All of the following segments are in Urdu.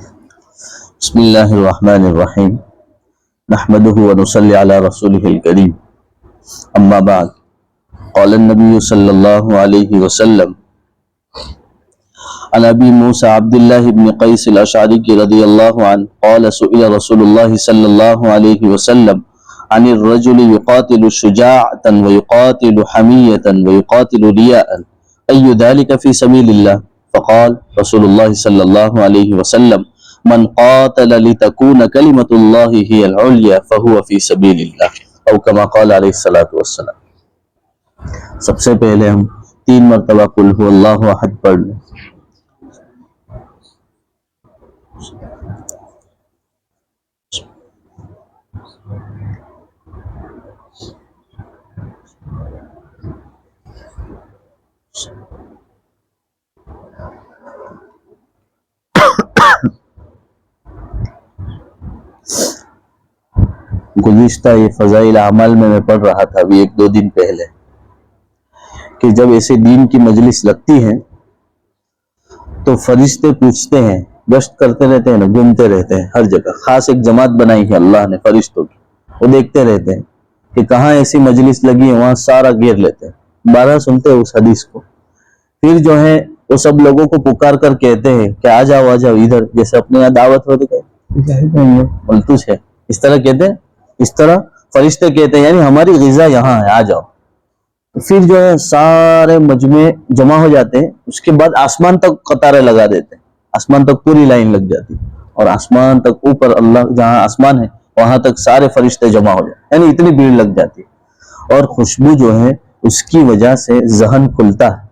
بسم اللہ الرحمن الرحیم نحمده ونصلی علی رسولہ الکریم اما بعد قال النبی صلی اللہ علیہ وسلم عن ابی موسیٰ عبداللہ بن قیس الاشعری رضی اللہ عنہ قال سئل رسول اللہ صلی اللہ علیہ وسلم عن الرجل يقاتل شجاعة ويقاتل حمية ويقاتل رياء أي ذلك في سبيل الله فقال رسول الله صلى الله عليه وسلم من قاتل لتكون كلمة الله هي العليا فهو في سبيل الله او كما قال علیہ الصلوۃ والسلام۔ سب سے پہلے ہم 3 مرتبہ قل هو اللہ احد پڑھ لیں۔ گزشتہ یہ فضائل اعمال میں پڑھ رہا تھا ابھی 1-2 دن پہلے کہ جب ایسے دین کی مجلس لگتی ہے تو فرشتے پوچھتے ہیں، گشت کرتے رہتے ہیں نا، گھومتے رہتے ہیں ہر جگہ، خاص ایک جماعت بنائی ہے اللہ نے فرشتوں کی، وہ دیکھتے رہتے ہیں کہ کہاں ایسی مجلس لگی ہے، وہاں سارا گھیر لیتے ہیں، بارہ سنتے ہیں اس حدیث کو، پھر جو ہے وہ سب لوگوں کو پکار کر کہتے ہیں کہ آ جاؤ ادھر، جیسے اپنے یہاں دعوت ہو تو ملتوش ہے، اس طرح کہتے ہیں، اس طرح فرشتے کہتے ہیں یعنی ہماری غذا یہاں ہے، آ جاؤ۔ پھر جو ہے سارے مجمع جمع ہو جاتے ہیں، اس کے بعد آسمان تک قطاریں لگا دیتے ہیں، آسمان تک پوری لائن لگ جاتی ہے، اور آسمان تک اوپر اللہ جہاں آسمان ہے وہاں تک سارے فرشتے جمع ہو جاتے ہیں، یعنی اتنی بھیڑ لگ جاتی ہے، اور خوشبو جو ہے اس کی وجہ سے ذہن کھلتا ہے،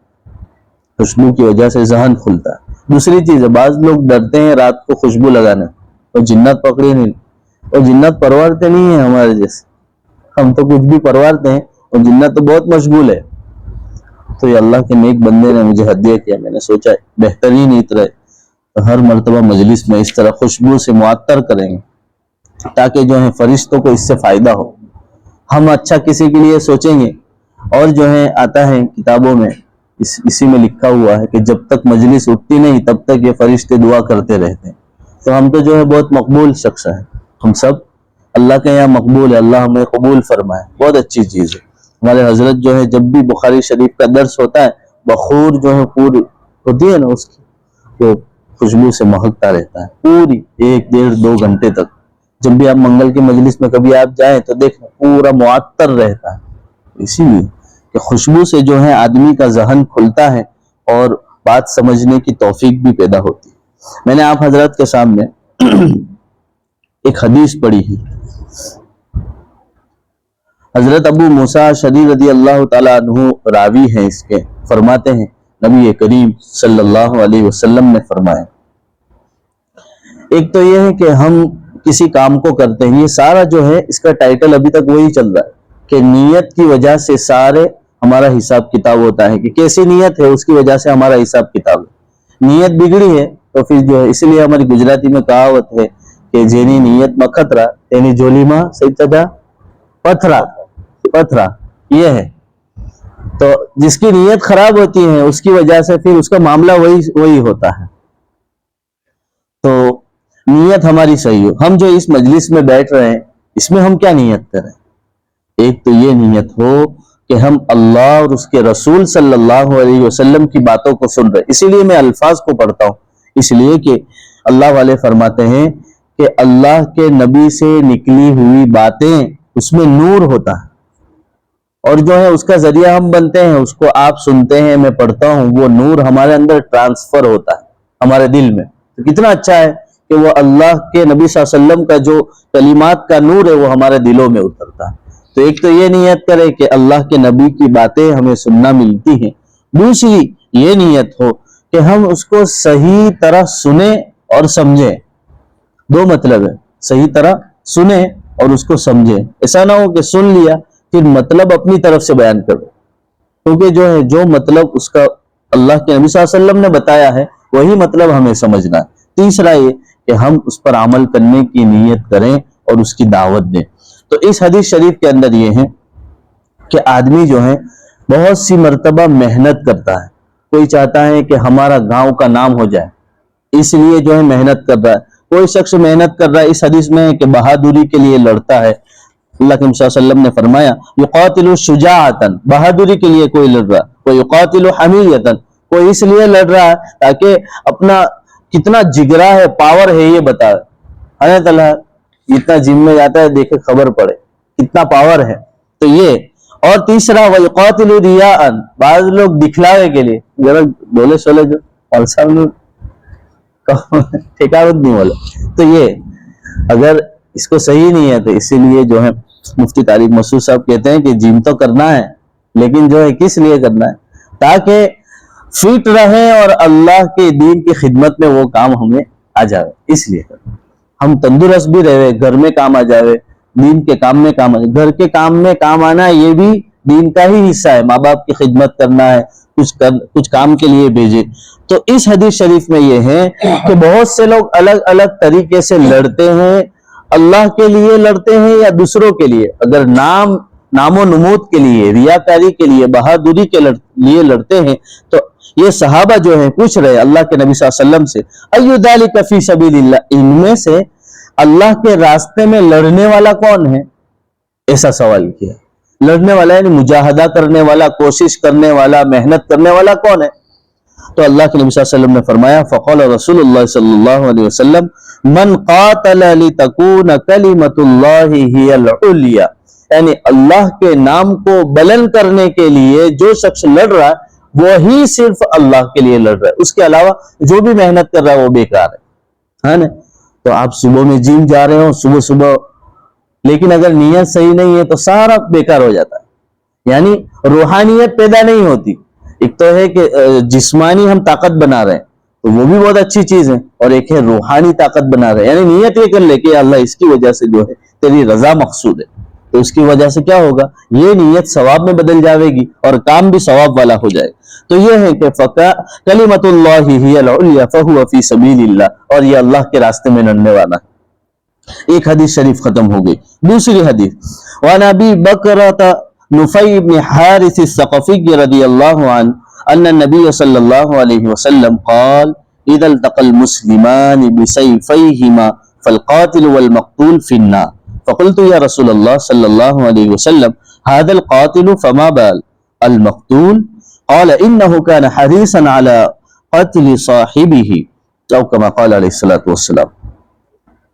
خوشبو کی وجہ سے ذہن کھلتا ہے۔ دوسری چیز ہے، بعض لوگ ڈرتے ہیں رات کو خوشبو لگانے، اور جنات پکڑے نہیں، اور جنات پروارتے نہیں ہیں ہمارے جیسے، ہم تو کچھ بھی پروارتے ہیں، اور جنات تو بہت مشغول ہے۔ تو یہ اللہ کے نیک بندے نے مجھے ہدیہ کیا، میں نے سوچا بہترین عطر ہے تو ہر مرتبہ مجلس میں اس طرح خوشبو سے معطر کریں گے تاکہ جو ہے فرشتوں کو اس سے فائدہ ہو، ہم اچھا کسی کے لیے سوچیں گے۔ اور جو ہے آتا ہے کتابوں میں، اسی میں لکھا ہوا ہے کہ جب تک مجلس اٹھتی نہیں تب تک یہ فرشتے دعا کرتے رہتے ہیں۔ تو ہم تو جو ہے بہت مقبول شخص ہیں، ہم سب اللہ کے یہاں مقبول ہے، اللہ ہمیں قبول فرمائے، بہت اچھی چیز ہے۔ ہمارے حضرت جو ہے جب بھی بخاری شریف کا درس ہوتا ہے، بخور جو ہے پوری ہوتی ہے نا اس کی، وہ خوشبو سے مہکتا رہتا ہے پوری 1-1.5-2 گھنٹے تک۔ جب بھی آپ منگل کی مجلس میں کبھی آپ جائیں تو دیکھیں پورا معطر رہتا ہے، اسی لیے کہ خوشبو سے جو ہے آدمی کا ذہن کھلتا ہے اور بات سمجھنے کی توفیق بھی پیدا ہوتی ہے۔ میں نے آپ حضرات کے سامنے ایک حدیث پڑھی ہے، حضرت ابو موسیٰ اشعری رضی اللہ تعالیٰ عنہ راوی ہیں اس کے، فرماتے ہیں نبی کریم صلی اللہ علیہ وسلم نے فرمایا، ایک تو یہ ہے کہ ہم کسی کام کو کرتے ہیں، یہ سارا جو ہے اس کا ٹائٹل ابھی تک وہی چل رہا ہے کہ نیت کی وجہ سے سارے ہمارا حساب کتاب ہوتا ہے، کہ کیسی نیت ہے اس کی وجہ سے ہمارا حساب کتاب ہے۔ نیت بگڑی ہے تو پھر جو ہے، اس لیے ہماری گجراتی میں کہاوت ہے کہ جینی نیت میں خطرہ تینی جولی ماں سیچا پتھرا، یہ ہے۔ تو جس کی نیت خراب ہوتی ہے اس کی وجہ سے پھر اس کا معاملہ وہی ہوتا ہے۔ تو نیت ہماری صحیح ہو، ہم جو اس مجلس میں بیٹھ رہے ہیں اس میں ہم کیا نیت کریں؟ ایک تو یہ نیت ہو کہ ہم اللہ اور اس کے رسول صلی اللہ علیہ وسلم کی باتوں کو سن رہے ہیں۔ اسی لیے میں الفاظ کو پڑھتا ہوں، اس لیے کہ اللہ والے فرماتے ہیں کہ اللہ کے نبی سے نکلی ہوئی باتیں اس میں نور ہوتا ہے، اور جو ہے اس کا ذریعہ ہم بنتے ہیں، اس کو آپ سنتے ہیں، میں پڑھتا ہوں، وہ نور ہمارے اندر ٹرانسفر ہوتا ہے ہمارے دل میں۔ تو کتنا اچھا ہے کہ وہ اللہ کے نبی صلی اللہ علیہ وسلم کا جو کلمات کا نور ہے وہ ہمارے دلوں میں اترتا ہے۔ تو ایک تو یہ نیت کرے کہ اللہ کے نبی کی باتیں ہمیں سننا ملتی ہیں، دوسری یہ نیت ہو کہ ہم اس کو صحیح طرح سنیں اور سمجھیں۔ 2 مطلب ہے، صحیح طرح سنیں اور اس کو سمجھیں، ایسا نہ ہو کہ سن لیا پھر مطلب اپنی طرف سے بیان کرو، کیونکہ جو ہے جو مطلب اس کا اللہ کے نبی صلی اللہ علیہ وسلم نے بتایا ہے وہی مطلب ہمیں سمجھنا ہے۔ تیسرا یہ کہ ہم اس پر عمل کرنے کی نیت کریں اور اس کی دعوت دیں۔ تو اس حدیث شریف کے اندر یہ ہے کہ آدمی جو ہے بہت سی مرتبہ محنت کرتا ہے، کوئی چاہتا ہے کہ ہمارا گاؤں کا نام ہو جائے، اس لیے جو ہے محنت کر رہا ہے. کوئی شخص محنت کر رہا ہے، اس حدیث میں ہے کہ بہادری کے لیے لڑتا ہے. اللہ کے نبی صلی اللہ علیہ وسلم نے فرمایا یقاتل شجاعتن، بہادری کے لیے کوئی لڑ رہا ہے. کوئی یقاتل حمیتن، کوئی اس لیے لڑ رہا ہے تاکہ اپنا کتنا جگرا ہے، پاور ہے یہ بتا. اللہ تعالیٰ جتنا جم میں جاتا ہے دیکھے خبر پڑے کتنا پاور ہے. تو یہ. اور تیسرا وَيُقَاتِلُ رِيَاءً، بعض لوگ دکھلاوے کے لیے ذرا بولے سولے جو صاحب نے ٹھیکاوت نہیں بولا، تو یہ اگر اس کو صحیح نہیں ہے تو اسی لیے جو ہے مفتی طارق مسعود صاحب کہتے ہیں کہ جم تو کرنا ہے لیکن جو ہے کس لیے کرنا ہے؟ تاکہ فٹ رہے اور اللہ کے دین کی خدمت میں وہ کام ہمیں آ جائے. اس لیے ہم تندرست بھی رہے، گھر میں کام آ جائے، دین کے کام میں کام آ جائے. گھر کے کام میں کام آنا یہ بھی دین کا ہی حصہ ہے، ماں باپ کی خدمت کرنا ہے، کچھ کام کے لیے بھیجے. تو اس حدیث شریف میں یہ ہے کہ بہت سے لوگ الگ الگ طریقے سے لڑتے ہیں، اللہ کے لیے لڑتے ہیں یا دوسروں کے لیے. اگر نام و نمود کے لیے، ریاکاری کے لیے، بہادری کے لیے لڑتے ہیں تو یہ صحابہ جو ہیں پوچھ رہے اللہ کے نبی صلی اللہ علیہ وسلم سے ایو ذالک فی سبیل اللہ، ان میں سے اللہ کے راستے میں لڑنے والا کون ہے؟ ایسا سوال کیا. لڑنے والا یعنی مجاہدہ کرنے والا، کوشش کرنے والا، محنت کرنے والا کون ہے؟ تو اللہ کے نبی صلی اللہ علیہ وسلم نے فرمایا فقال رسول اللہ صلی اللہ علیہ وسلم من قاتل لتکون کلمۃ اللہ ہی العلیٰ، یعنی اللہ کے نام کو بلند کرنے کے لیے جو شخص لڑ رہا ہے وہی صرف اللہ کے لیے لڑ رہا ہے، اس کے علاوہ جو بھی محنت کر رہا ہے وہ بیکار ہے نا. تو آپ صبح میں جم جا رہے ہو صبح لیکن اگر نیت صحیح نہیں ہے تو سارا بیکار ہو جاتا ہے، یعنی روحانیت پیدا نہیں ہوتی. ایک تو ہے کہ جسمانی ہم طاقت بنا رہے ہیں تو وہ بھی بہت اچھی چیز ہے، اور ایک ہے روحانی طاقت بنا رہے ہیں، یعنی نیت یہ کر لے کہ اللہ اس کی وجہ سے جو ہے تیری رضا مقصود ہے، تو اس کی وجہ سے کیا ہوگا، یہ نیت ثواب میں بدل جاوے گی اور کام بھی ثواب والا ہو جائے. تو یہ ہے کہ کلمۃ اللہ ہی العلیٰ فہو فی سبیل اللہ، اور یہ اللہ کے راستے میں لڑنے والا ہے. ایک حدیث شریف ختم ہو گئی. دوسری حدیث وعن ابی بکرۃ نفیع بن حارث الثقفی رضی اللہ عنہ ان النبی صلی اللہ علیہ وسلم قال اذا التقى المسلمان بسيفيهما فالقاتل والمقتول في النار. فقلت یا رسول اللہ صلی اللہ علیہ وسلم هذا القاتل فما بال المقتول؟ قال انه كان حريصا على قتل صاحبه او كما قال علیہ الصلوۃ والسلام.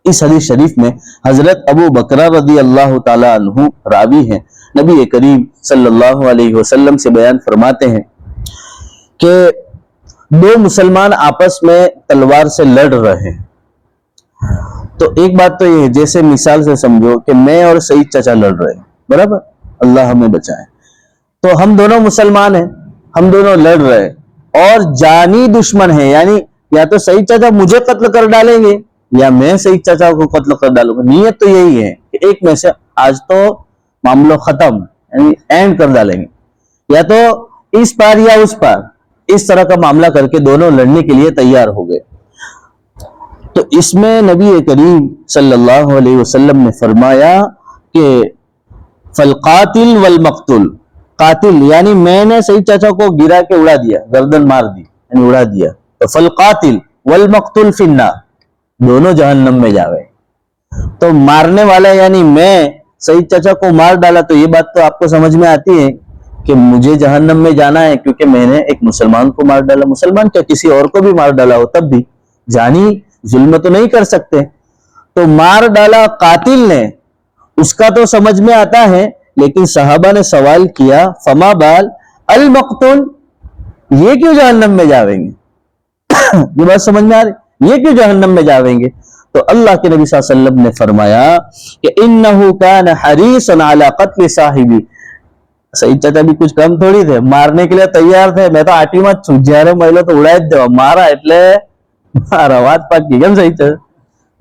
اس حدیث شریف میں حضرت ابو بکرہ رضی اللہ تعالی عنہ راوی ہیں، نبی کریم صلی اللہ علیہ وسلم سے بیان فرماتے ہیں کہ دو مسلمان آپس میں تلوار سے لڑ رہے ہیں. تو ایک بات تو یہ ہے، جیسے مثال سے سمجھو کہ میں اور سعید چچا لڑ رہے ہیں، برابر، اللہ ہمیں بچائے. تو ہم دونوں مسلمان ہیں، ہم دونوں لڑ رہے ہیں اور جانی دشمن ہیں، یعنی یا تو سعید چچا مجھے قتل کر ڈالیں گے یا میں سعید چچا کو قتل کر ڈالوں گا. نیت تو یہی ہے کہ ایک میں سے آج تو معاملہ ختم، یعنی اینڈ کر ڈالیں گے، یا تو اس پار یا اس پار، اس طرح کا معاملہ کر کے دونوں لڑنے کے لیے تیار ہو گئے. تو اس میں نبی کریم صلی اللہ علیہ وسلم نے فرمایا کہ فالقاتل والمقتول، قاتل یعنی میں نے سعید چچا کو گرا کے اڑا دیا، گردن مار دی یعنی اڑا دیا، تو فالقاتل والمقتول فی النار، دونوں جہنم میں جاوے. تو مارنے والا یعنی میں سعید چچا کو مار ڈالا، تو یہ بات تو آپ کو سمجھ میں آتی ہے کہ مجھے جہنم میں جانا ہے کیونکہ میں نے ایک مسلمان کو مار ڈالا. مسلمان کیا کسی اور کو بھی مار ڈالا ہو تب بھی جانی ظلم تو نہیں کر سکتے. تو مار ڈالا قاتل نے، اس کا تو سمجھ میں آتا ہے، لیکن صحابہ نے سوال کیا فما بال المقتول، یہ کیوں جہنم میں جاویں گے؟ یہ بات سمجھ میں آ رہی، یہ کیوں جہنم میں جاویں گے؟ تو اللہ کے نبی صلی اللہ علیہ وسلم نے فرمایا کہ انہ کان حریصا علی قتل صاحبی. سعید چچا بھی کچھ کم تھوڑی تھے، مارنے کے لیے تیار تھے. میں تو آٹی માં જ્યારે મહિલો તો ઉડાઈ જ દેવા, મારા એટલે મારા વાત પક્કી. કેમ સહી છે?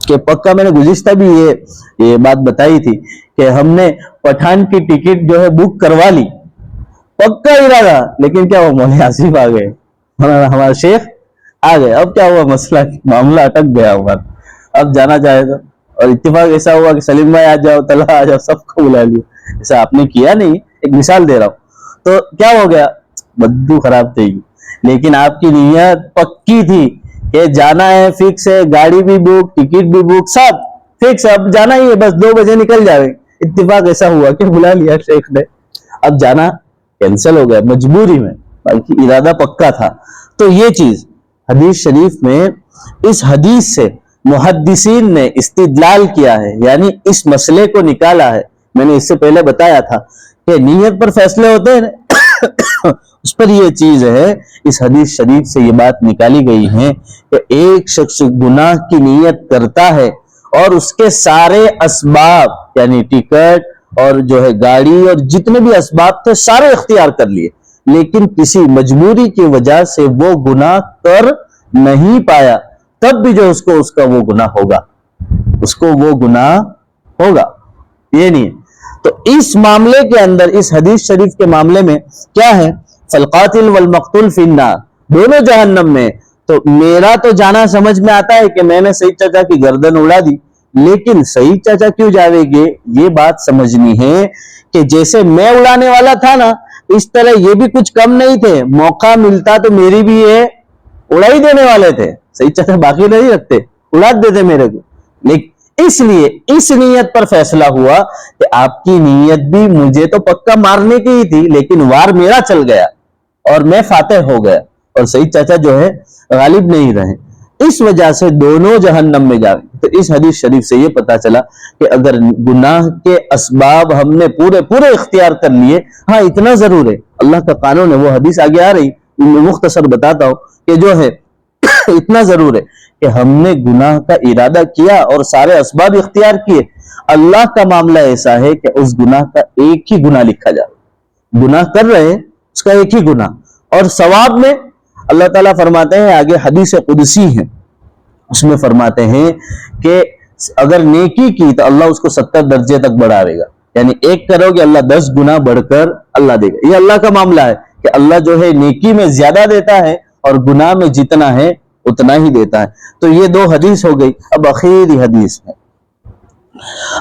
کہ پکا میں نے گزشتہ بھی یہ بات بتائی تھی کہ ہم نے پٹھان کی ٹکٹ جو ہے بک کروا لی، پکا ارادہ، لیکن کیا وہ مولوی آصف آ گئے، ہمارے شیخ آ گئے. اب کیا ہوا؟ مسئلہ معاملہ اٹک گیا ہمارا. اب جانا چاہے تو اور اتفاق ایسا ہوا کہ سلیم بھائی آ جاؤ، طلحہ آ جاؤ، سب کو بلا لیا. ایسا آپ نے کیا نہیں، ایک مثال دے رہا ہوں. تو کیا ہو گیا؟ بدو خراب تھے گی. لیکن آپ کی نیت پکی تھی کہ جانا ہے، فکس ہے، گاڑی بھی بک، ٹکٹ بھی بک، سب فکس ہے، اب جانا ہی ہے، بس 2 بجے نکل جاوے. اتفاق ایسا ہوا کہ بلا لیا شیخ نے، اب جانا کینسل ہو گیا مجبوری میں، بلکہ ارادہ پکا تھا. تو یہ چیز حدیث شریف میں، اس حدیث سے محدثین نے استدلال کیا ہے، یعنی اس مسئلے کو نکالا ہے. میں نے اس سے پہلے بتایا تھا کہ نیت پر فیصلے ہوتے ہیں اس پر یہ چیز ہے. اس حدیث شریف سے یہ بات نکالی گئی ہے کہ ایک شخص گناہ کی نیت کرتا ہے اور اس کے سارے اسباب، یعنی ٹکٹ اور جو ہے گاڑی اور جتنے بھی اسباب تھے سارے اختیار کر لیے، لیکن کسی مجبوری کی وجہ سے وہ گناہ کر نہیں پایا، تب بھی جو اس کا وہ گناہ ہوگا، اس کو وہ گناہ ہوگا. یہ نہیں. تو اس معاملے کے اندر، اس حدیث شریف کے معاملے میں کیا ہے؟ فالقاتل والمقتول فی النار، دونوں جہنم میں. تو میرا تو جانا سمجھ میں آتا ہے کہ میں نے سعید چچا کی گردن اڑا دی، لیکن سعید چچا کیوں جاوے گے؟ یہ بات سمجھنی ہے کہ جیسے میں اڑانے والا تھا نا، اس طرح یہ بھی کچھ کم نہیں تھے. موقع ملتا تو میری بھی یہ اڑائی دینے والے تھے. سعید چچا باقی نہیں رکھتے، اڑا دیتے میرے کو. لیکن اس لیے اس نیت پر فیصلہ ہوا کہ آپ کی نیت بھی مجھے تو پکا مارنے کی ہی تھی، لیکن وار میرا چل گیا اور میں فاتح ہو گیا، اور سعید چچا جو ہے غالب نہیں رہے. اس وجہ سے دونوں جہنم میں جائیں. تو اس حدیث شریف سے یہ پتا چلا کہ اگر گناہ کے اسباب ہم نے پورے اختیار کر لیے، ہاں اتنا ضرور ہے، اللہ کا قانون ہے، وہ حدیث آگے آ رہی، میں مختصر بتاتا ہوں کہ جو ہے اتنا ضرور ہے کہ ہم نے گناہ کا ارادہ کیا اور سارے اسباب اختیار کیے. اللہ کا معاملہ ایسا ہے کہ اس گناہ کا ایک ہی گناہ لکھا جائے. گناہ کر رہے ہیں اس کا ایک ہی گناہ، اور ثواب میں اللہ تعالیٰ فرماتے ہیں، آگے حدیث قدسی ہے، اس میں فرماتے ہیں کہ اگر نیکی کی تو اللہ اس کو 70 درجے تک بڑھاوے گا. یعنی ایک کرو گے اللہ 10 گنا بڑھ کر اللہ دے گا. یہ اللہ کا معاملہ ہے کہ اللہ جو ہے نیکی میں زیادہ دیتا ہے اور گناہ میں جتنا ہے اتنا ہی دیتا ہے. تو یہ 2 حدیث ہو گئی. اب اخیری حدیث ہے.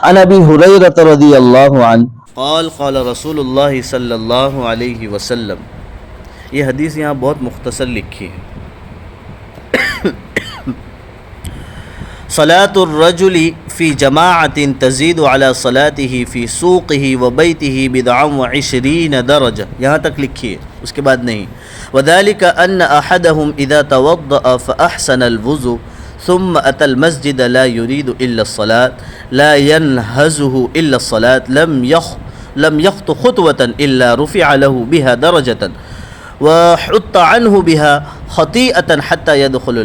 عن ابی ہریرہ رضی اللہ عنہ قال قال رسول اللہ صلی اللہ علیہ وسلم. یہ حدیث یہاں بہت مختصر لکھی ہے. صلاة الرجل فی جماعت تزید علی صلاته فی سوقه وبیته بضعا وعشرین درجہ، یہاں تک لکھی ہے، اس کے بعد نہیں. وذلك ان احدهم اذا توضأ فاحسن الوضوء ثم اتى المسجد لا يريد الا الصلاة لا ينهزه الا الصلاة لم يخط خطوة الا رفع له بها درجة وحط عنه بها خطيئة حتى يدخل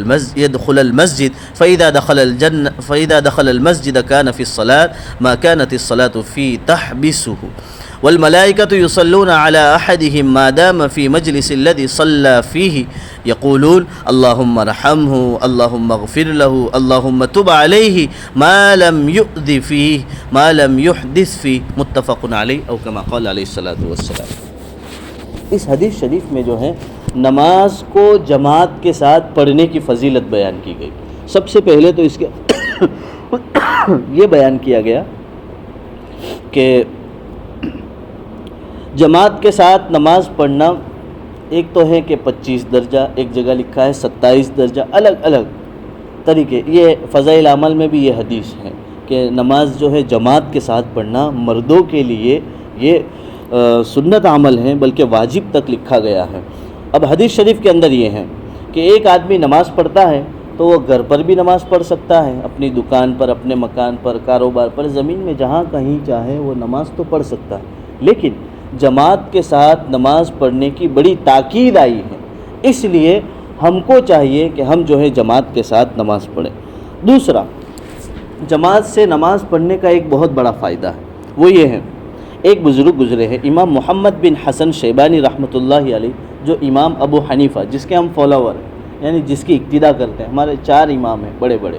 المسجد فإذا دخل المسجد كان في الصلاة ما كانت الصلاة فيه تحبسه والملائكة يصلون على أحدهم ما دام في مجلس الذي صلى فيه يقولون اللهم ارحمه اللهم اغفر له اللهم تب عليه ما لم يؤذ فيه ما لم يحدث فيه متفق عليه أو كما قال عليه الصلاة والسلام. اس حدیث شریف میں جو ہے نماز کو جماعت کے ساتھ پڑھنے کی فضیلت بیان کی گئی. سب سے پہلے تو اس کے یہ بیان کیا گیا کہ جماعت کے ساتھ نماز پڑھنا ایک تو ہے کہ 25 درجہ، ایک جگہ لکھا ہے 27 درجہ، الگ الگ طریقے. یہ فضائل عمل میں بھی یہ حدیث ہے کہ نماز جو ہے جماعت کے ساتھ پڑھنا مردوں کے لیے یہ سنت عمل ہیں، بلکہ واجب تک لکھا گیا ہے. اب حدیث شریف کے اندر یہ ہے کہ ایک آدمی نماز پڑھتا ہے تو وہ گھر پر بھی نماز پڑھ سکتا ہے، اپنی دکان پر، اپنے مکان پر، کاروبار پر، زمین میں جہاں کہیں چاہے وہ نماز تو پڑھ سکتا ہے. لیکن جماعت کے ساتھ نماز پڑھنے کی بڑی تاکید آئی ہے، اس لیے ہم کو چاہیے کہ ہم جو ہے جماعت کے ساتھ نماز پڑھیں. دوسرا، جماعت سے نماز پڑھنے کا ایک بہت بڑا فائدہ ہے، وہ یہ ہے، ایک بزرگ گزرے ہیں امام محمد بن حسن شیبانی رحمۃ اللہ علیہ، جو امام ابو حنیفہ جس کے ہم فالوور ہیں، یعنی جس کی اقتداء کرتے ہیں. ہمارے 4 امام ہیں بڑے بڑے،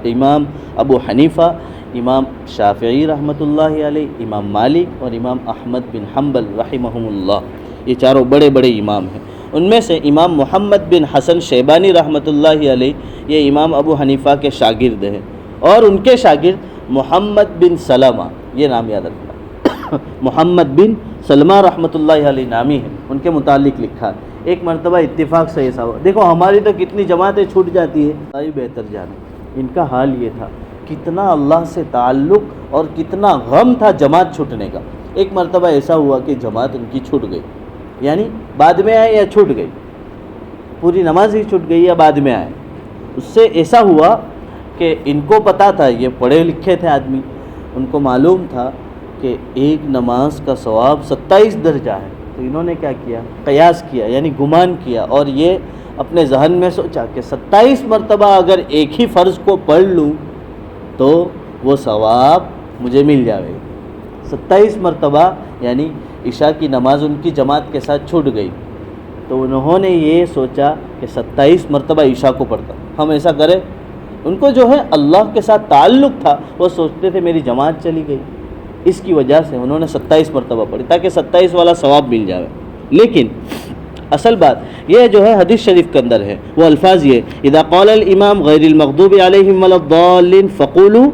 امام ابو حنیفہ، امام شافعی رحمۃ اللہ علیہ، امام مالک اور امام احمد بن حنبل رحمہم اللہ. یہ چاروں بڑے بڑے امام ہیں. ان میں سے امام محمد بن حسن شیبانی رحمۃ اللہ علیہ یہ امام ابو حنیفہ کے شاگرد ہیں اور ان کے شاگرد محمد بن سلمہ، یہ نام یاد رکھنا، محمد بن سلمہ رحمۃ اللہ علیہ نامی ہے، ان کے متعلق لکھا ہے۔ ایک مرتبہ اتفاق سے ایسا ہوا، دیکھو ہماری تو کتنی جماعتیں چھوٹ جاتی ہے، بہتر جانے ان کا حال یہ تھا، کتنا اللہ سے تعلق اور کتنا غم تھا جماعت چھوٹنے کا۔ ایک مرتبہ ایسا ہوا کہ جماعت ان کی چھوٹ گئی، یعنی بعد میں آئے یا چھوٹ گئی، پوری نماز ہی چھوٹ گئی یا بعد میں آئے۔ اس سے ایسا ہوا کہ ان کو پتہ تھا، یہ پڑھے لکھے تھے آدمی، ان کو معلوم تھا کہ ایک نماز کا ثواب 27 درجہ ہے، تو انہوں نے کیا کیا، قیاس کیا، یعنی گمان کیا، اور یہ اپنے ذہن میں سوچا کہ 27 مرتبہ اگر ایک ہی فرض کو پڑھ لوں تو وہ ثواب مجھے مل جائے گا۔ 27 مرتبہ یعنی عشاء کی نماز ان کی جماعت کے ساتھ چھوٹ گئی، تو انہوں نے یہ سوچا کہ 27 مرتبہ عشاء کو پڑھتا ہم ایسا کریں۔ ان کو جو ہے اللہ کے ساتھ تعلق تھا، وہ سوچتے تھے میری جماعت چلی گئی، اس کی وجہ سے انہوں نے 27 مرتبہ پڑھی تاکہ 27 والا ثواب مل جائے۔ لیکن اصل بات یہ جو ہے حدیث شریف کے اندر ہے، وہ الفاظ یہ، اذا قال الامام غیر المغضوب علیہم ولا الضالین فقولوا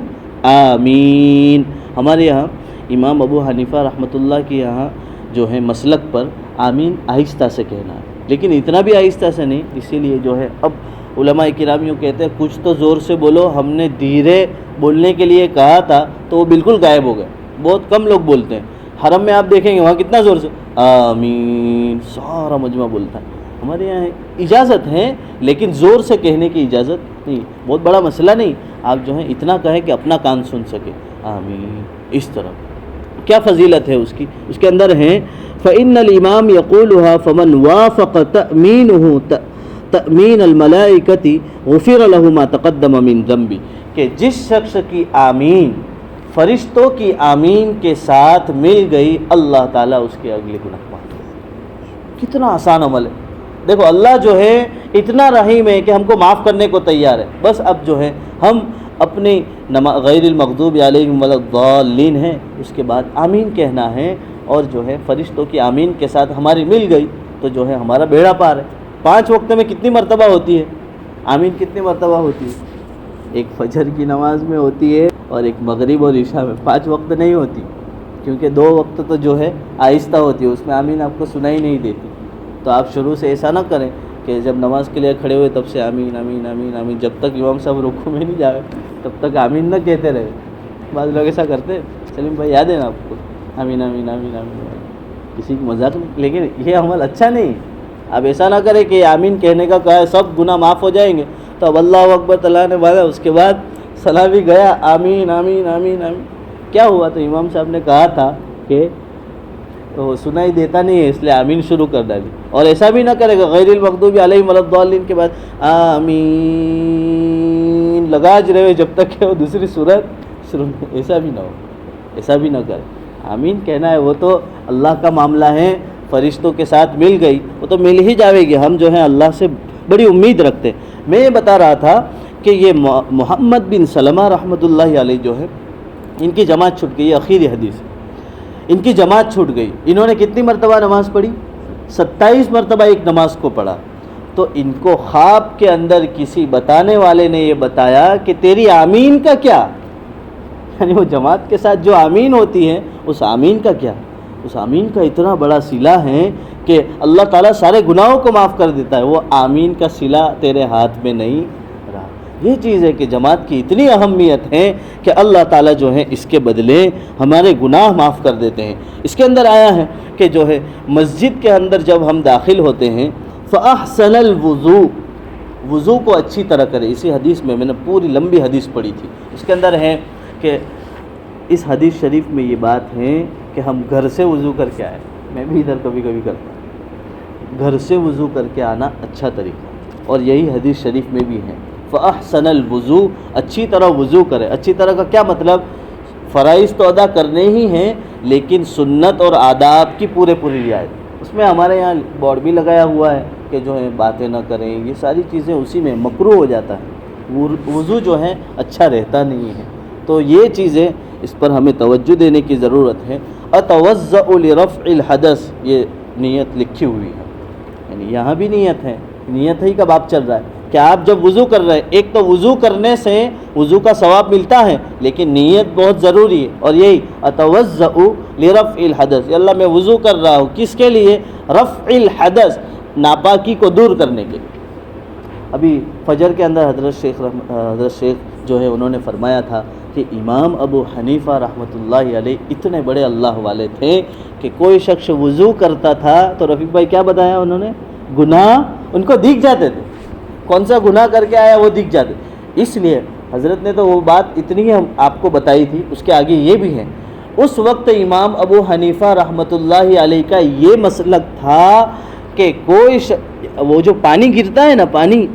آمین۔ ہمارے یہاں امام ابو حنیفہ رحمۃ اللہ کے یہاں جو ہے مسلک پر آمین آہستہ سے کہنا ہے، لیکن اتنا بھی آہستہ سے نہیں، اسی لیے جو ہے اب علماء کرام یوں کہتے ہیں کچھ تو زور سے بولو، ہم نے دھیرے بولنے کے لیے کہا تھا تو وہ بالکل غائب ہو گئے، بہت کم لوگ بولتے ہیں۔ حرم میں آپ دیکھیں گے وہاں کتنا زور سے آمین سارا مجمع بولتا ہے، ہمارے یہاں اجازت ہے لیکن زور سے کہنے کی اجازت نہیں، بہت بڑا مسئلہ نہیں، آپ جو ہے اتنا کہیں کہ اپنا کان سن سکے، آمین اس طرح۔ کیا فضیلت ہے اس کی؟ اس کے اندر ہے فإن الإمام يقولها فمن وافق تأمینه تأمین الملائکۃ غفر له ما تقدم من ذنبہ، کہ جس شخص کی آمین فرشتوں کی آمین کے ساتھ مل گئی اللہ تعالیٰ اس کے اگلے گناہ معاف کرے۔ کتنا آسان عمل ہے، دیکھو اللہ جو ہے اتنا رحیم ہے کہ ہم کو معاف کرنے کو تیار ہے، بس اب جو ہے ہم اپنی غیر المغضوب علیہم ولا الضالین ہے، اس کے بعد آمین کہنا ہے، اور جو ہے فرشتوں کی آمین کے ساتھ ہماری مل گئی تو جو ہے ہمارا بیڑا پار ہے۔ 5 وقت میں کتنی مرتبہ ہوتی ہے آمین؟ کتنی مرتبہ ہوتی ہے؟ ایک فجر کی نماز میں ہوتی ہے اور ایک مغرب اور عشاء میں، 5 وقت نہیں ہوتی، کیونکہ 2 وقت تو جو ہے آہستہ ہوتی ہے، اس میں آمین آپ کو سنائی نہیں دیتی۔ تو آپ شروع سے ایسا نہ کریں کہ جب نماز کے لیے کھڑے ہوئے تب سے آمین آمین آمین آمین، جب تک امام صاحب رکوع میں نہیں جائے تب تک آمین نہ کہتے رہے۔ بعض لوگ ایسا کرتے ہیں، سلیم بھائی یاد ہے نا آپ کو، آمین آمین آمین آمین، کسی کی مذاق نہیں، لیکن یہ عمل اچھا نہیں۔ اب ایسا نہ کرے کہ آمین کہنے کا کہا ہے سب گناہ معاف ہو جائیں گے، تو اب اللہ اکبر تعالیٰ نے بولا، اس کے بعد سلامی گیا آمین آمین آمین آمین، کیا ہوا؟ تو امام صاحب نے کہا تھا کہ وہ سنائی دیتا نہیں ہے اس لیے آمین شروع کر ڈالی، اور ایسا بھی نہ کرے گا غیر المغضوب علیہم ولا الضالین کے بعد آمین لگا ج رہے جب تک کہ وہ دوسری صورت شروع، ایسا بھی نہ ہو، ایسا بھی نہ کرے۔ آمین کہنا ہے، وہ تو اللہ کا معاملہ ہے، فرشتوں کے ساتھ مل گئی وہ تو مل ہی جاوے گی، ہم جو ہیں اللہ سے بڑی امید رکھتے ہیں۔ میں یہ بتا رہا تھا کہ یہ محمد بن سلمہ رحمۃ اللہ علیہ جو ہے ان کی جماعت چھوٹ گئی، یہ آخری حدیث ہے، ان کی جماعت چھوٹ گئی، انہوں نے کتنی مرتبہ نماز پڑھی؟ 27 مرتبہ ایک نماز کو پڑھا، تو ان کو خواب کے اندر کسی بتانے والے نے یہ بتایا کہ تیری آمین کا کیا، یعنی وہ جماعت کے ساتھ جو آمین ہوتی ہے اس آمین کا کیا، اس آمین کا اتنا بڑا صلہ ہے کہ اللہ تعالیٰ سارے گناہوں کو معاف کر دیتا ہے، وہ آمین کا صلہ تیرے ہاتھ میں نہیں رہا۔ یہ چیز ہے کہ جماعت کی اتنی اہمیت ہے کہ اللہ تعالیٰ جو ہے اس کے بدلے ہمارے گناہ معاف کر دیتے ہیں۔ اس کے اندر آیا ہے کہ جو ہے مسجد کے اندر جب ہم داخل ہوتے ہیں فَأَحْسَنَ الْوُضُوء، وضو کو اچھی طرح کرے۔ اسی حدیث میں نے پوری لمبی حدیث پڑھی تھی، اس کے اندر ہے کہ اس حدیث شریف میں یہ بات ہے کہ ہم گھر سے وضو کر کے آئے، میں بھی ادھر کبھی کبھی کرتا ہوں، گھر سے وضو کر کے آنا اچھا طریقہ، اور یہی حدیث شریف میں بھی ہے فَأَحْسَنَ الْوُضُوء، اچھی طرح وضو کرے۔ اچھی طرح کا کیا مطلب؟ فرائض تو ادا کرنے ہی ہیں لیکن سنت اور آداب کی پوری رعایت۔ اس میں ہمارے یہاں بورڈ بھی لگایا ہوا ہے کہ جو ہے باتیں نہ کریں، یہ ساری چیزیں اسی میں مکروہ ہو جاتا ہے، وضو جو ہے اچھا رہتا نہیں ہے۔ تو یہ چیزیں اس پر ہمیں توجہ دینے کی ضرورت ہے۔ اتوضأ لرفع الحدث، یہ نیت لکھی ہوئی ہے، یعنی یہاں بھی نیت ہے، نیت ہی کا باب چل رہا ہے، کہ آپ جب وضو کر رہے ہیں، ایک تو وضو کرنے سے وضو کا ثواب ملتا ہے، لیکن نیت بہت ضروری ہے، اور یہی اتوضأ لرفع الحدث، اللہ میں وضو کر رہا ہوں کس کے لیے؟ رفع الحدث، ناپاکی کو دور کرنے کے لیے۔ ابھی فجر کے اندر حضرت شیخ جو ہے انہوں نے فرمایا تھا کہ امام ابو حنیفہ رحمۃ اللہ علیہ اتنے بڑے اللہ والے تھے کہ کوئی شخص وضو کرتا تھا تو رفیق بھائی کیا بتایا انہوں نے؟ گناہ ان کو دکھ جاتے تھے، کون سا گناہ کر کے آیا وہ دکھ جاتے۔ اس لیے حضرت نے تو وہ بات اتنی ہم آپ کو بتائی تھی، اس کے آگے یہ بھی ہے، اس وقت امام ابو حنیفہ رحمۃ اللہ علیہ کا یہ مسلک تھا کہ وہ جو پانی گرتا ہے نا، پانی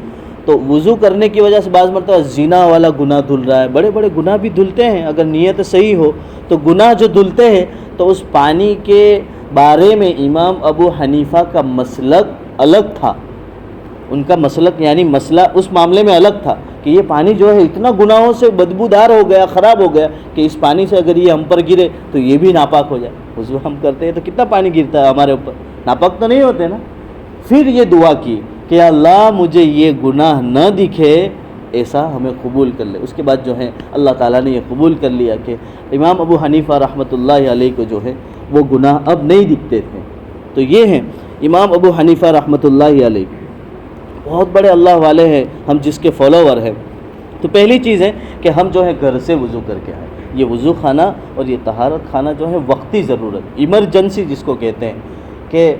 تو وضو کرنے کی وجہ سے بعض مرتبہ زنا والا گناہ دھل رہا ہے، بڑے بڑے گناہ بھی دھلتے ہیں اگر نیت صحیح ہو، تو گناہ جو دھلتے ہیں تو اس پانی کے بارے میں امام ابو حنیفہ کا مسلک الگ تھا، ان کا مسلک یعنی مسئلہ اس معاملے میں الگ تھا کہ یہ پانی جو ہے اتنا گناہوں سے بدبودار ہو گیا، خراب ہو گیا کہ اس پانی سے اگر یہ ہم پر گرے تو یہ بھی ناپاک ہو جائے۔ وضو ہم کرتے ہیں تو کتنا پانی گرتا ہے ہمارے اوپر، ناپاک تو نہیں ہوتے نا۔ پھر یہ دعا کی کہ اللہ مجھے یہ گناہ نہ دکھے، ایسا ہمیں قبول کر لے۔ اس کے بعد جو ہے اللہ تعالیٰ نے یہ قبول کر لیا کہ امام ابو حنیفہ رحمۃ اللہ علیہ کو جو ہے وہ گناہ اب نہیں دکھتے تھے۔ تو یہ ہیں امام ابو حنیفہ رحمۃ اللہ علیہ، بہت بڑے اللہ والے ہیں، ہم جس کے فالوور ہیں۔ تو پہلی چیز ہے کہ ہم جو ہے گھر سے وضو کر کے آئیں۔ یہ وضو خانہ اور یہ طہارت خانہ جو ہے وقتی ضرورت، ایمرجنسی جس کو کہتے ہیں، کہ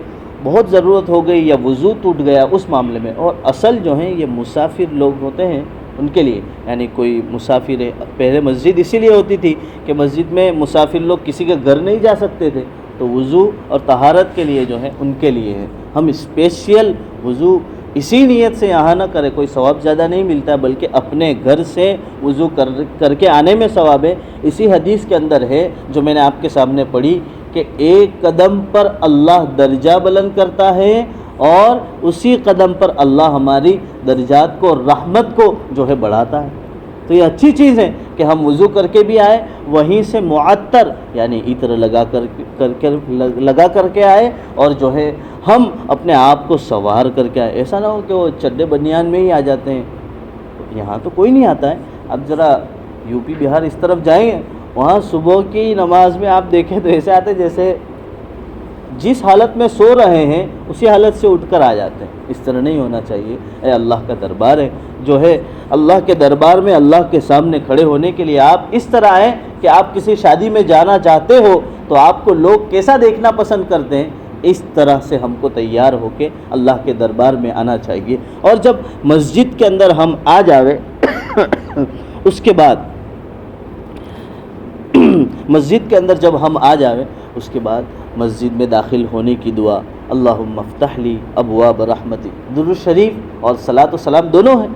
بہت ضرورت ہو گئی یا وضو ٹوٹ گیا اس معاملے میں، اور اصل جو ہیں یہ مسافر لوگ ہوتے ہیں ان کے لیے، یعنی کوئی مسافر ہے، پہلے مسجد اسی لیے ہوتی تھی کہ مسجد میں مسافر لوگ کسی کے گھر نہیں جا سکتے تھے، تو وضو اور طہارت کے لیے جو ہے ان کے لیے ہے۔ ہم اسپیشل وضو اسی نیت سے یہاں نہ کرے، کوئی ثواب زیادہ نہیں ملتا ہے، بلکہ اپنے گھر سے وضو کر کے آنے میں ثواب ہے۔ اسی حدیث کے اندر ہے جو میں نے آپ کے سامنے پڑھی کہ ایک قدم پر اللہ درجہ بلند کرتا ہے اور اسی قدم پر اللہ ہماری درجات کو، رحمت کو جو ہے بڑھاتا ہے۔ تو یہ اچھی چیز ہے کہ ہم وضو کر کے بھی آئے، وہیں سے معطر یعنی عطر لگا کر کے آئے، اور جو ہے ہم اپنے آپ کو سنوار کر کے آئے۔ ایسا نہ ہو کہ وہ چڈے بنیان میں ہی آ جاتے ہیں، یہاں تو کوئی نہیں آتا ہے۔ اب ذرا یو پی بہار اس طرف جائیں، وہاں صبح کی نماز میں آپ دیکھیں تو ایسے آتے جیسے جس حالت میں سو رہے ہیں اسی حالت سے اٹھ کر آ جاتے ہیں۔ اس طرح نہیں ہونا چاہیے۔ اے اللہ کا دربار ہے، جو ہے اللہ کے دربار میں اللہ کے سامنے کھڑے ہونے کے لیے آپ اس طرح آئیں کہ آپ کسی شادی میں جانا چاہتے ہو تو آپ کو لوگ کیسا دیکھنا پسند کرتے ہیں، اس طرح سے ہم کو تیار ہو کے اللہ کے دربار میں آنا چاہیے۔ اور جب مسجد کے اندر ہم آ جاوے اس کے بعد مسجد کے اندر جب ہم آ جاویں اس کے بعد مسجد میں داخل ہونے کی دعا، اللہم افتح لی ابواب رحمتی، درود شریف اور صلاۃ و سلام دونوں ہیں،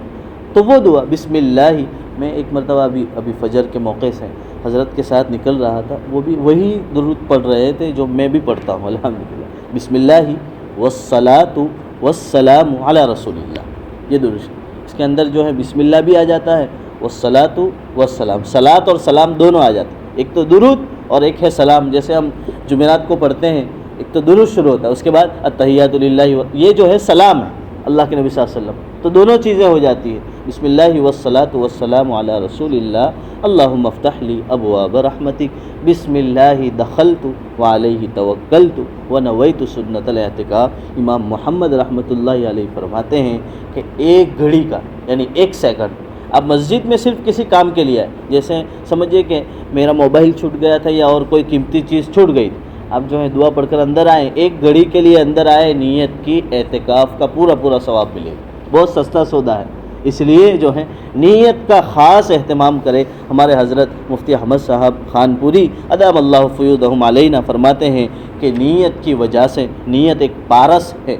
تو وہ دعا بسم اللہ۔ میں ایک مرتبہ ابھی فجر کے موقع سے حضرت کے ساتھ نکل رہا تھا، وہ بھی وہی درود پڑھ رہے تھے جو میں بھی پڑھتا ہوں الحمدللہ، بسم اللہ والصلاۃ والسلام علی رسول اللہ، یہ درود شریف۔ اس کے اندر جو ہے بسم اللہ بھی آ جاتا ہے، والصلاۃ والسلام، صلاۃ اور سلام دونوں آ جاتے ہیں، ایک تو درود اور ایک ہے سلام۔ جیسے ہم جمعرات کو پڑھتے ہیں، ایک تو درود شروع ہوتا ہے، اس کے بعد التحیات للہ، یہ جو ہے سلام ہے اللہ کے نبی صلی اللہ علیہ وسلم، تو دونوں چیزیں ہو جاتی ہیں، بسم اللہ والصلاۃ والسلام علی رسول اللہ، اللہم افتح لی ابواب رحمتک، بسم اللہ دخلت وعلیہ توکلت ونویت سنت الاعتکاف۔ امام محمد رحمۃ اللہ علیہ فرماتے ہیں کہ ایک گھڑی کا یعنی ایک سیکنڈ اب مسجد میں صرف کسی کام کے لیے ہے، جیسے سمجھیے کہ میرا موبائل چھوٹ گیا تھا یا اور کوئی قیمتی چیز چھوٹ گئی تھی، اب جو ہے دعا پڑھ کر اندر آئیں، ایک گھڑی کے لیے اندر آئے، نیت کی اعتکاف کا پورا ثواب ملے گا، بہت سستا سودا ہے۔ اس لیے جو ہے نیت کا خاص اہتمام کرے۔ ہمارے حضرت مفتی احمد صاحب خان پوری ادام اللہ فیودہم علینا فرماتے ہیں کہ نیت کی وجہ سے، نیت ایک پارس ہے،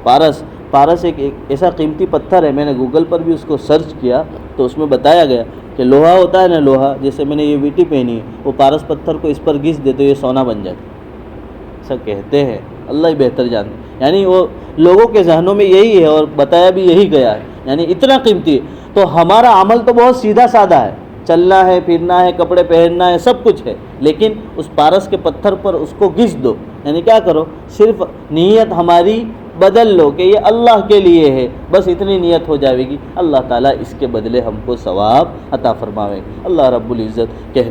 پارس ایک ایسا قیمتی پتھر ہے، میں نے گوگل پر بھی اس کو سرچ کیا تو اس میں بتایا گیا کہ لوہا ہوتا ہے نا، لوہا جیسے میں نے یہ ویٹی پہنی ہے، وہ پارس پتھر کو اس پر گھس دے تو یہ سونا بن جاتا، ایسا کہتے ہیں، اللہ ہی بہتر جانتے، یعنی وہ لوگوں کے ذہنوں میں یہی ہے اور بتایا بھی یہی گیا ہے، یعنی اتنا قیمتی ہے۔ تو ہمارا عمل تو بہت سیدھا سادہ ہے، چلنا ہے، پھرنا ہے، کپڑے پہننا ہے، سب کچھ ہے، لیکن اس پارس کے پتھر پر اس کو گھس دو، یعنی کیا کرو، صرف نیت ہماری بدل لو کہ یہ اللہ کے لیے ہے، بس اتنی نیت ہو جائے گی، اللہ تعالیٰ اس کے بدلے ہم کو ثواب عطا فرماوے۔ اللہ رب العزت کہنے